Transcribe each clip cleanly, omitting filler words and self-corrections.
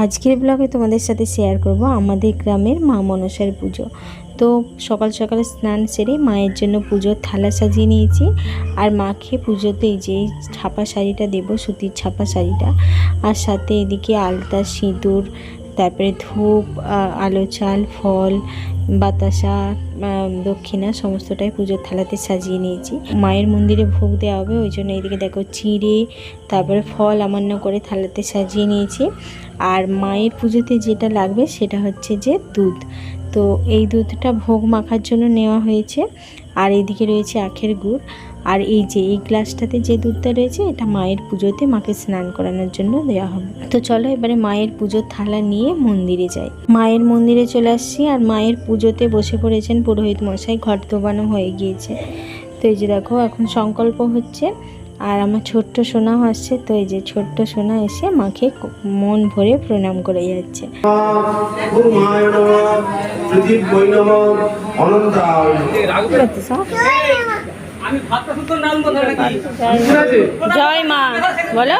আজকের ব্লগে তোমাদের সাথে শেয়ার করব আমাদের গ্রামের মা মনসার পুজো। তো সকাল সকাল স্নান সেরে মায়ের জন্য পুজোর থালা সাজিয়ে নিয়েছি। আর মাকে পুজোতে যে ছাপা শাড়িটা দেবো, সুতির ছাপা শাড়িটা, আর সাথে এদিকে আলতা, সিঁদুর, তারপরে ধূপ, আলো চাল, ফল, বাতাসা, দক্ষিণা সমস্তটাই পুজোর থালাতে সাজিয়ে নিয়েছি। মায়ের মন্দিরে ভোগ দেওয়া হবে, ওই জন্য এদিকে দেখো চিড়ে, তারপরে ফল আমান্য করে থালাতে সাজিয়ে নিয়েছি। আর মায়ের পুজোতে যেটা লাগবে সেটা হচ্ছে যে দুধ। তো এই দুধটা ভোগ মাখার জন্য নেওয়া হয়েছে। আর এইদিকে রয়েছে আখের গুড়। আর এই যে এই গ্লাসটাতে যে দুধটা রয়েছে, এটা মায়ের পুজোতে মাকে স্নান করানোর জন্য দেওয়া হবে। তো চলো এবারে মায়ের পুজোর থালা নিয়ে মন্দিরে যাই। মায়ের মন্দিরে চলে আসছি, আর মায়ের পুজোতে বসে পড়েছেন পুরোহিত মশাই। ঘট দোবানো হয়ে গিয়েছে। তো এই যে দেখো এখন সংকল্প হচ্ছে, আর আমার ছোট্ট সোনাও আসছে। তো এই যে ছোট্ট সোনা এসে মাকে মন ভরে প্রণাম করে যাচ্ছে। জয় মা বলো।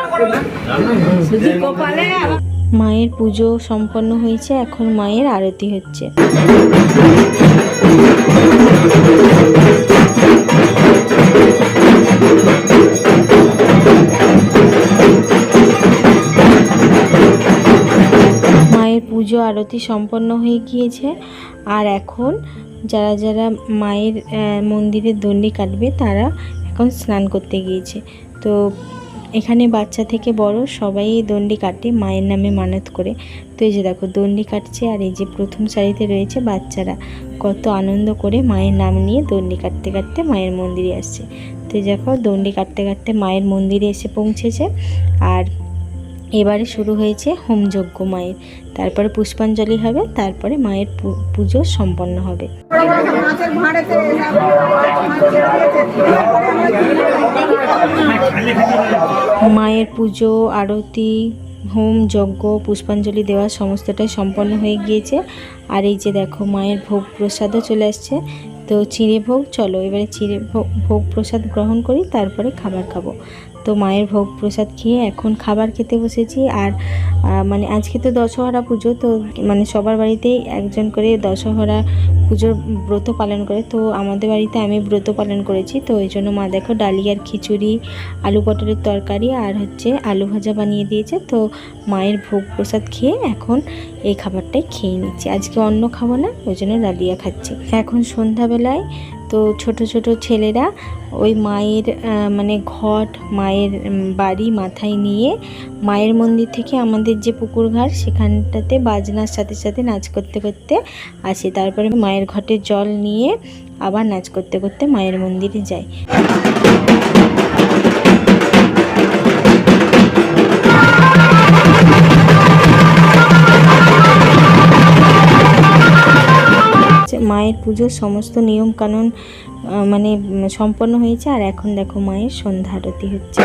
মায়ের পুজো সম্পন্ন হয়েছে, এখন মায়ের আরতি হচ্ছে। মায়ের পুজো আরতি সম্পন্ন হয়ে গিয়েছে। আর এখন যারা যারা মায়ের মন্দিরে দণ্ডি কাটবে তারা এখন স্নান করতে গিয়েছে। তো এখানে বাচ্চা থেকে বড় সবাই দণ্ডি কাটে মায়ের নামে মানত করে। তো এই যে দেখো দণ্ডি কাটছে, আর এই যে প্রথম সারিতে রয়েছে বাচ্চারা, কত আনন্দ করে মায়ের নাম নিয়ে দণ্ডি কাটতে কাটতে মায়ের মন্দিরে আসছে। তো দেখো দণ্ডি কাটতে কাটতে মায়ের মন্দিরে এসে পৌঁছেছে। আর এবারে শুরু হয়েছে হোমযজ্ঞ মায়ের, তারপরে পুষ্পাঞ্জলি হবে, তারপরে মায়ের পুজো সম্পন্ন হবে। মায়ের পুজো, আরতি, হোম যজ্ঞ, পুষ্পাঞ্জলি দেওয়া সমস্তটাই সম্পন্ন হয়ে গিয়েছে। আর এই যে দেখো মায়ের ভোগ প্রসাদও চলে আসছে। তো চিঁড়ে ভোগ, চলো এবারে চিঁড়ে ভোগ প্রসাদ গ্রহণ করি, তারপরে খাবার খাবো। তো মায়ের ভোগ প্রসাদ খেয়ে এখন খাবার খেতে বসেছি। আর মানে আজকে তো দশহরা পুজো, তো মানে সবার বাড়িতেই একজন করে দশহরা পুজোর ব্রত পালন করে। তো আমাদের বাড়িতে আমি ব্রত পালন করেছি। তো ওই জন্য মা দেখো ডালিয়ার খিচুড়ি, আলু পটলের তরকারি আর হচ্ছে আলু ভাজা বানিয়ে দিয়েছে। তো মায়ের ভোগ প্রসাদ খেয়ে এখন এই খাবারটাই খেয়ে নিচ্ছি। আজকে অন্য খাবো না, ওই জন্য ডালিয়া খাচ্ছি। এখন সন্ধ্যাবেলায় তো ছোট ছোট ছেলেরা ওই মায়ের মানে ঘট, মায়ের বাড়ি মাথায় নিয়ে মায়ের মন্দির থেকে আমাদের যে পুকুর ঘাট সেখানটাতে বাজনার সাথে সাথে নাচ করতে করতে আসে। তারপরে মায়ের ঘটের জল নিয়ে আবার নাচ করতে করতে মায়ের মন্দিরে যায়। মায়ের পুজোর সমস্ত নিয়ম কানুন মানে সম্পন্ন হয়েছে। আর এখন দেখো মায়ের সন্ধ্যা আরতি হচ্ছে।